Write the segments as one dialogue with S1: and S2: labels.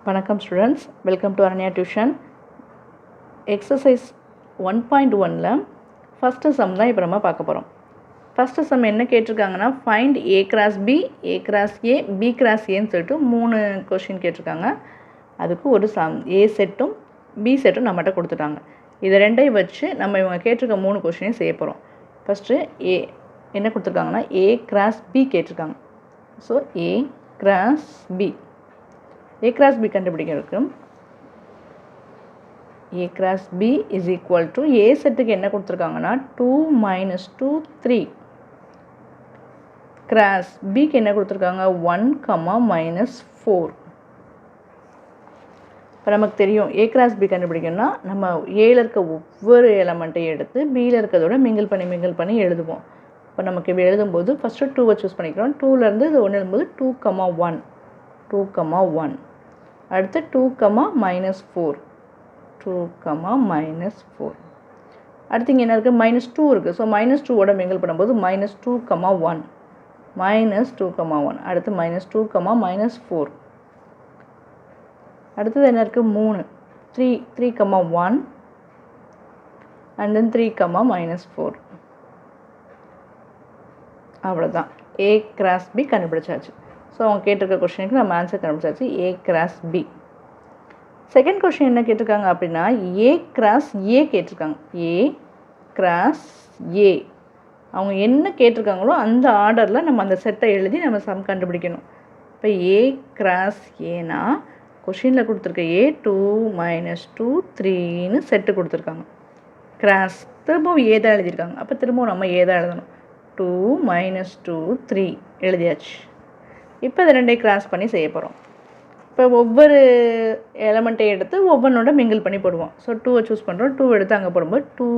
S1: வணக்கம் students, welcome to Aranya tuition. Exercise 1.1ல் first sum தான் இப்போ நம்ம பார்க்க போகிறோம். ஃபஸ்ட்டு சம் என்ன கேட்டிருக்காங்கன்னா, find A cross B, A cross A, B cross ஏன்னு சொல்லிட்டு 3 கொஷின் கேட்டிருக்காங்க. அதுக்கு ஒரு சம் ஏ செட்டும் பி செட்டும் நம்மகிட்ட கொடுத்துட்டாங்க. இதை ரெண்டையும் வச்சு நம்ம இவங்க கேட்டிருக்க 3 கொஷினையும் செய்ய போகிறோம். ஃபஸ்ட்டு ஏ என்ன கொடுத்துருக்காங்கன்னா, ஏ கிராஸ் பி கேட்டிருக்காங்க. So A cross B, A cross B கண்டுபிடிக்கிறதுக்கு A cross B is equal to A செட்டுக்கு என்ன கொடுத்துருக்காங்கன்னா 2 minus 2 3 cross B க்கு என்ன கொடுத்துருக்காங்க 1, minus 4. இப்போ நமக்கு தெரியும் A cross B கண்டுபிடிக்கணும்னா நம்ம ஏல இருக்க ஒவ்வொரு எலமெண்ட்டையும் எடுத்து பியில் இருக்கிறதோட மிங்கிள் பண்ணி எழுதுவோம். இப்போ நமக்கு இப்படி எழுதும்போது ஃபஸ்ட்டு 2வை சூஸ் பண்ணிக்கிறோம். 2லேருந்து இது 1 எழுதும்போது 2, 1 அடுத்து 2, minus 4 அடுத்து இங்கே என்ன இருக்குது -2 இருக்குது. ஸோ -2ஓட மிங்கிள் பண்ணும்போது -2, 1 அடுத்து -2, minus 4 அடுத்தது என்ன இருக்குது 3, 1 and then 3, minus 4. அவ்வளோதான், A cross B கண்டுபிடிச்சாச்சு. ஸோ அவங்க கேட்டிருக்க கொஷனுக்கு நம்ம ஆன்சர் கண்டுபிடிச்சாச்சு, A cross B. Second question என்ன கேட்டிருக்காங்க அப்படின்னா, ஏ கிராஸ் ஏ கேட்டிருக்காங்க. ஏ கிராஸ் ஏ அவங்க என்ன கேட்டிருக்காங்களோ அந்த ஆர்டரில் நம்ம அந்த செட்டை எழுதி நம்ம சம் கண்டுபிடிக்கணும். இப்போ ஏ கிராஸ் ஏனா கொஷினில் கொடுத்துருக்க ஏ 2, minus 2, 3ன்னு செட்டு கொடுத்துருக்காங்க. கிராஸ் திரும்பவும் ஏ தான் எழுதியிருக்காங்க. அப்போ திரும்பவும் நம்ம ஏ தான் எழுதணும். 2, minus 2, 3 எழுதியாச்சு. இப்போ இதை ரெண்டையும் கிராஸ் பண்ணி செய்ய போகிறோம். இப்போ ஒவ்வொரு எலமெண்ட்டையும் எடுத்து ஒவ்வொன்றோட மிங்கிள் பண்ணி போடுவோம். ஸோ 2வை சூஸ் பண்ணுறோம். 2 எடுத்து அங்கே போடும்போது 2,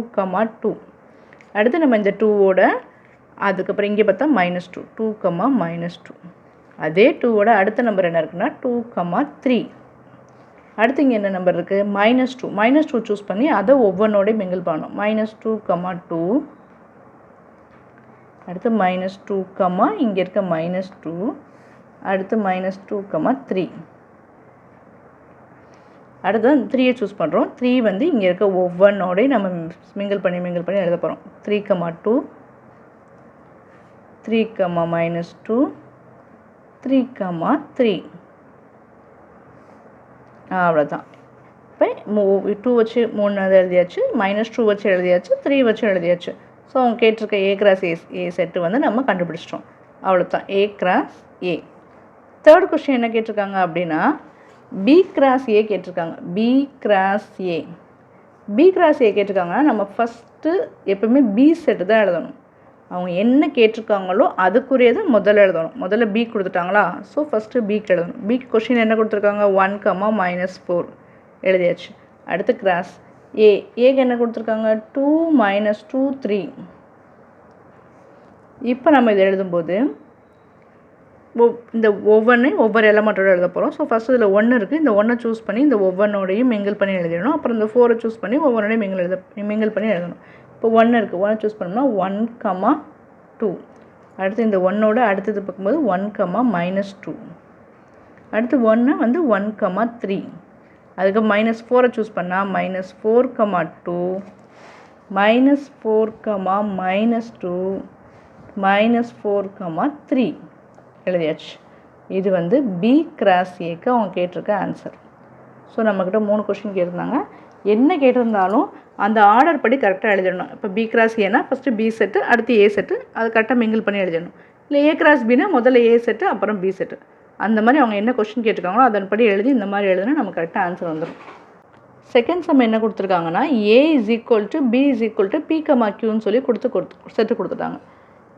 S1: 2 அடுத்து நம்ம இந்த 2வோட அதுக்கப்புறம் இங்கே பார்த்தா -2, 2, minus 2 அதே 2வோட அடுத்த நம்பர் என்ன இருக்குன்னா 2, 3 அடுத்து இங்கே என்ன நம்பர் இருக்குது -2 சூஸ் பண்ணி அதை ஒவ்வொன்றோடையும் மிங்கிள் பண்ணணும். -2, 2 அடுத்து -2, இங்கே இருக்க -2 அடுத்து -2, 3 அடுத்து 3யை சூஸ் பண்ணுறோம். 3 வந்து இங்கே இருக்க ஒவ்வொன்றோடையும் நம்ம மிங்கிள் பண்ணி எழுத போகிறோம். 3, 2 3, -2 3, 3 அவ்வளோதான். இப்போ 2 வச்சு 3 எழுதியாச்சு, -2 வச்சு எழுதியாச்சு, 3 வச்சு எழுதியாச்சு. ஸோ அவங்க கேட்டிருக்க ஏ கிராஸ் ஏ செட்டு வந்து நம்ம கண்டுபிடிச்சிட்டோம். அவ்வளோதான், ஏ கிராஸ் ஏ. தேர்ட் கொஸ்டின் என்ன கேட்டிருக்காங்க அப்படின்னா, பி கிராஸ் ஏ கேட்டிருக்காங்க. பி கிராஸ் ஏ கேட்டிருக்காங்கன்னா நம்ம ஃபஸ்ட்டு எப்பவுமே பி செட்டு தான் எழுதணும். அவங்க என்ன கேட்டிருக்காங்களோ அதுக்குரியதை முதல்ல எழுதணும். முதல்ல பி கொடுத்துட்டாங்களா, ஸோ ஃபஸ்ட்டு பிக்கு எழுதணும். பிக்கு கொஸ்டின் என்ன கொடுத்துருக்காங்க 1, minus 4 எழுதியாச்சு. அடுத்து கிராஸ் ஏக்கு என்ன கொடுத்துருக்காங்க 2, minus 2, 3. இப்போ நம்ம இதை எழுதும்போது இந்த ஒவ்வொரு எலமெண்ட்டோட எழுத போகிறோம். ஸோ ஃபஸ்ட்டு இதில் 1 இருக்குது. இந்த 1 சூஸ் பண்ணி இந்த ஒவ்வொன்றோடையும் மிங்கிள் பண்ணி எழுதிடணும். அப்புறம் இந்த 4 சூஸ் பண்ணி ஒவ்வொன்றோடையும் மிங்கிள் பண்ணி எழுதணும். இப்போ 1 இருக்குது. 1 சூஸ் பண்ணோம்னா 1, 2 அடுத்து இந்த 1ஓட அடுத்தது பார்க்கும்போது 1, minus 2 அடுத்து 1 வந்து 1, 3 அதுக்கு -4 சூஸ் பண்ணால் -4, 2 -4, minus 2 -4, 3 எழுதியாச்சு. இது வந்து பி கிராஸ் ஏக்கு அவங்க கேட்டிருக்க ஆன்சர். ஸோ நம்மக்கிட்ட 3 கொஷின் கேட்டிருந்தாங்க. என்ன கேட்டிருந்தாலும் அந்த ஆர்டர் படி கரெக்டாக எழுதிடணும். இப்போ பி கிராஸ் ஏனா ஃபஸ்ட்டு பி செட்டு, அடுத்து ஏ செட்டு, அது கரெக்டாக மிங்கிள் பண்ணி எழுதிடணும். இல்லை ஏ கிராஸ் பின்னா முதல்ல ஏ செட்டு அப்புறம் பி செட்டு, அந்த மாதிரி அவங்க என்ன கொஷின் கேட்டிருக்காங்களோ அதன்படி எழுதி இந்த மாதிரி எழுதுனா நமக்கு கரெக்டாக ஆன்சர் வந்துடும். செகண்ட் சம் என்ன கொடுத்துருக்காங்கன்னா, A is equal to B is equal to P, கியூன்னு சொல்லி செட்டு கொடுத்துட்டாங்க.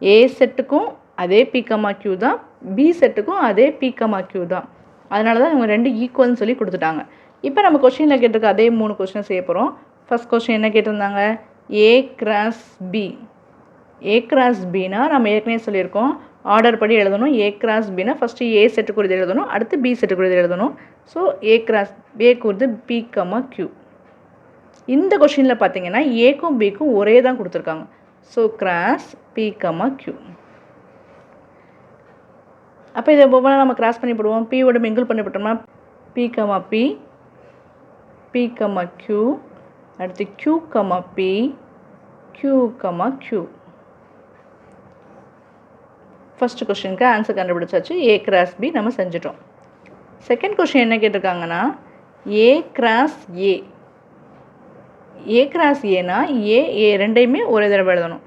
S1: ஏ செட்டுக்கும் அதே பி, கியூ தான், பி செட்டுக்கும் அதே பி, கியூ தான். அதனால தான் இவங்க 2 ஈக்குவல்னு சொல்லி கொடுத்துட்டாங்க. இப்போ நம்ம கொஷினில் கேட்டிருக்க அதே 3 கொஷினை செய்ய போகிறோம். ஃபஸ்ட் கொஷின் என்ன கேட்டிருந்தாங்க, A cross B. A cross பினா நம்ம ஏற்கனவே சொல்லியிருக்கோம், ஆர்டர் படி எழுதணும். ஏ கிராஸ் பினா ஃபஸ்ட்டு ஏ செட்டுக்குரியது எழுதணும், அடுத்து பி செட்டுக்குரியது எழுதணும். ஸோ ஏ கிராஸ் ஏக்குறது பி, கியூ. இந்த கொஷினில் பார்த்தீங்கன்னா ஏக்கும் பிக்கும் ஒரே தான் கொடுத்துருக்காங்க. So cross P, Q. அப்போ இதை ஒவ்வொன்றா நம்ம கிராஸ் பண்ணி போடுவோம். பியோட மிங்கிள் பண்ணி போட்டோம்னா P, P, P, Q, அடுத்து Q, P, Q, Q. First கொஸ்டினுக்கு ஆன்சர் கண்டுபிடிச்சாச்சு. A கிராஸ் B நம்ம செஞ்சிட்டோம். செகண்ட் கொஸ்டின் என்ன கேட்டிருக்காங்கன்னா A cross A. A cross ஏனா A ரெண்டையுமே ஒரே தடவை எழுதணும்.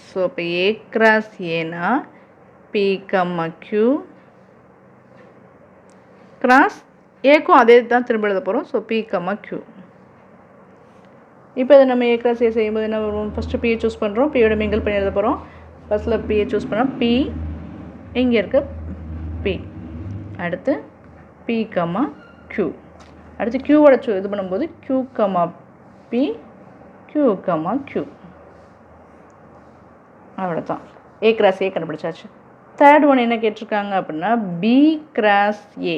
S1: ஸோ இப்போ A கிராஸ் ஏனா P, Q கிராஸ் ஏக்கும் அதே தான் திரும்ப எழுத போகிறோம். So P, Q. இப்போ இதை நம்ம A கிராஸ் ஏ செய்யும்போது என்ன வரும்? ஃபஸ்ட்டு P சூஸ் பண்ணுறோம். Pயோட மிங்கிள் பண்ணி எழுத போகிறோம். ஃபஸ்ட்டில் P சூஸ் பண்ணோம். P இங்கே இருக்க P. அடுத்து P, Q. அடுத்து Qவோட இது பண்ணும்போது Q, P, Q, Q. அவ்வளோதான். A கிராஸ் ஏ கண்டுபிடிச்சாச்சு. தேர்ட் ஒன் என்ன கேட்டிருக்காங்க அப்படின்னா B கிராஸ் ஏ.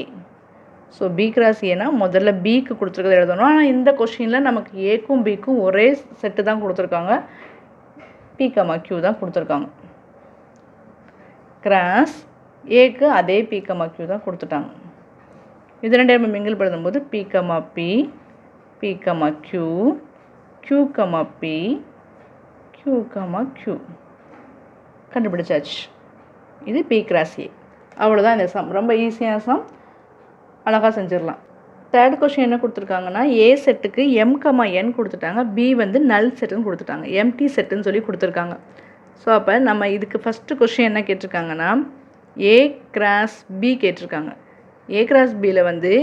S1: ஸோ B கிராஸ் ஏனா முதல்ல Bக்கு கொடுத்துருக்கதை எழுதணும். ஆனால் இந்த கொஷினில் நமக்கு ஏக்கும் Bக்கும் ஒரே செட்டு தான் கொடுத்துருக்காங்க. P, Q தான் கொடுத்துருக்காங்க. கிராஸ் ஏக்கு அதே P, Q தான் கொடுத்துட்டாங்க. இது ரெண்டே நம்ம மிங்கிள் பண்ணும்போது P, P, P, Q, Q, P, Q, Q கண்டுபிடிச்சாச்சு. இது P கிராஸ் ஏ. அவ்வளோதான் இந்த சம். ரொம்ப ஈஸியான சம், அழகாக செஞ்சிடலாம். தேர்ட் கொஸ்டின் என்ன கொடுத்துருக்காங்கன்னா A செட்டுக்கு M, N கொடுத்துட்டாங்க. B வந்து நல் செட்டுன்னு கொடுத்துட்டாங்க. எம்டி செட்டுன்னு சொல்லி கொடுத்துருக்காங்க. ஸோ அப்போ நம்ம இதுக்கு ஃபஸ்ட்டு கொஸ்டின் என்ன கேட்டிருக்காங்கன்னா A கிராஸ் B கேட்டிருக்காங்க. A கிராஸ் Bயில் வந்து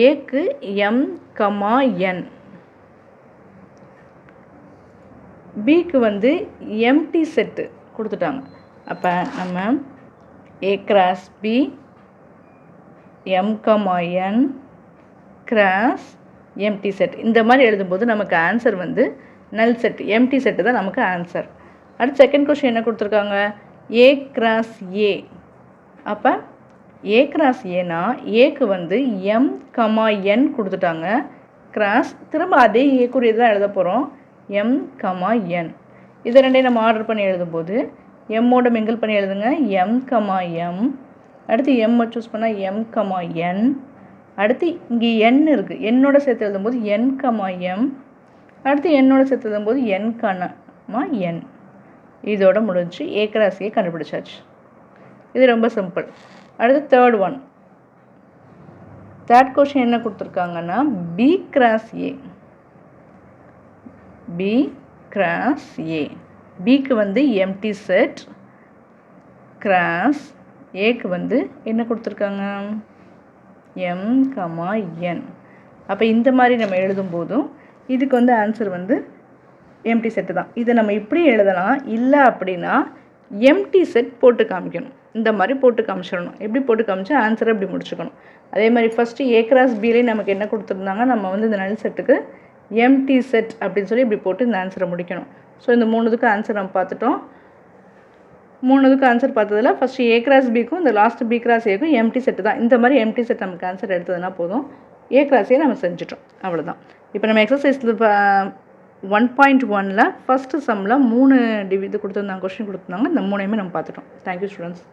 S1: ஏக்கு M, N, Bக்கு வந்து எம்டி செட்டு கொடுத்துட்டாங்க. அப்போ நம்ம A cross B, M, N cross empty set இந்த மாதிரி எழுதும்போது நமக்கு ஆன்சர் வந்து நல் செட், எம்டி செட்டு தான் நமக்கு ஆன்சர். அடுத்து செகண்ட் கொஸ்டின் என்ன கொடுத்துருக்காங்க A கிராஸ் ஏ. அப்போ A கிராஸ் ஏனா ஏக்கு வந்து M, N கொடுத்துட்டாங்க. கிராஸ் திரும்ப அதே ஏக்குரியது தான் எழுத போகிறோம். M, N. இது ரெண்டையும் நம்ம ஆர்டர் பண்ணி எழுதும்போது எம்மோட மிங்கிள் பண்ணி எழுதுங்க. M, M. அடுத்து M சூஸ் பண்ணால் M, N. அடுத்து இங்கே N இருக்குது. என்னோட சேர்த்து எழுதும்போது N, M. அடுத்து என்னோட சேர்த்து எழுதும்போது N, N. இதோட முடிஞ்சு A கிராஸ் ஏ கண்டுபிடிச்சாச்சு. இது ரொம்ப சிம்பிள். அடுத்து தேர்ட் ஒன். தேர்ட் கொஸ்டின் என்ன கொடுத்துருக்காங்கன்னா B கிராஸ் ஏ. B கிராஸ் ஏ. Bக்கு வந்து எம்டி செட் கிராஸ் ஏக்கு வந்து என்ன கொடுத்துருக்காங்க M, N. அப்போ இந்த மாதிரி நம்ம எழுதும்போதும் இதுக்கு வந்து ஆன்சர் வந்து எம்டி செட்டு தான். இதை நம்ம இப்படி எழுதலாம். இல்லை அப்படின்னா எம்டி செட் போட்டு காமிக்கணும். இந்த மாதிரி போட்டு காமிச்சிடணும். எப்படி போட்டு காமிச்சா ஆன்சரை இப்படி முடிச்சுக்கணும். அதே மாதிரி ஃபஸ்ட்டு A கிராஸ் Bலேயே நமக்கு என்ன கொடுத்துருந்தாங்க, நம்ம வந்து இந்த நல் செட்டுக்கு எம்டி செட் அப்படின்னு சொல்லி இப்படி போட்டு இந்த ஆன்சரை முடிக்கணும். ஸோ இந்த மூணுதுக்கு ஆன்சர் நம்ம பார்த்துட்டோம். மூணுதுக்கு ஆன்சர் பார்த்ததில் ஃபஸ்ட்டு A கிராஸ் Bக்கும் இந்த லாஸ்ட் B கிராஸ் ஏக்கும் எம்டி செட்டு தான். இந்த மாதிரி எம்டி செட் நமக்கு ஆன்சர் எடுத்ததுனா போதும். A கிராஸ் ஏ நம்ம செஞ்சிட்டோம். அவ்வளோதான். இப்போ நம்ம எக்ஸசைஸில் 1.1ல் ஃபஸ்ட்டு சம்மில் 3 இது கொடுத்துருந்தாங்க, கொஸ்டின் கொடுத்துருந்தாங்க. இந்த மூணையுமே நம்ம பார்த்துட்டோம். Thank you students.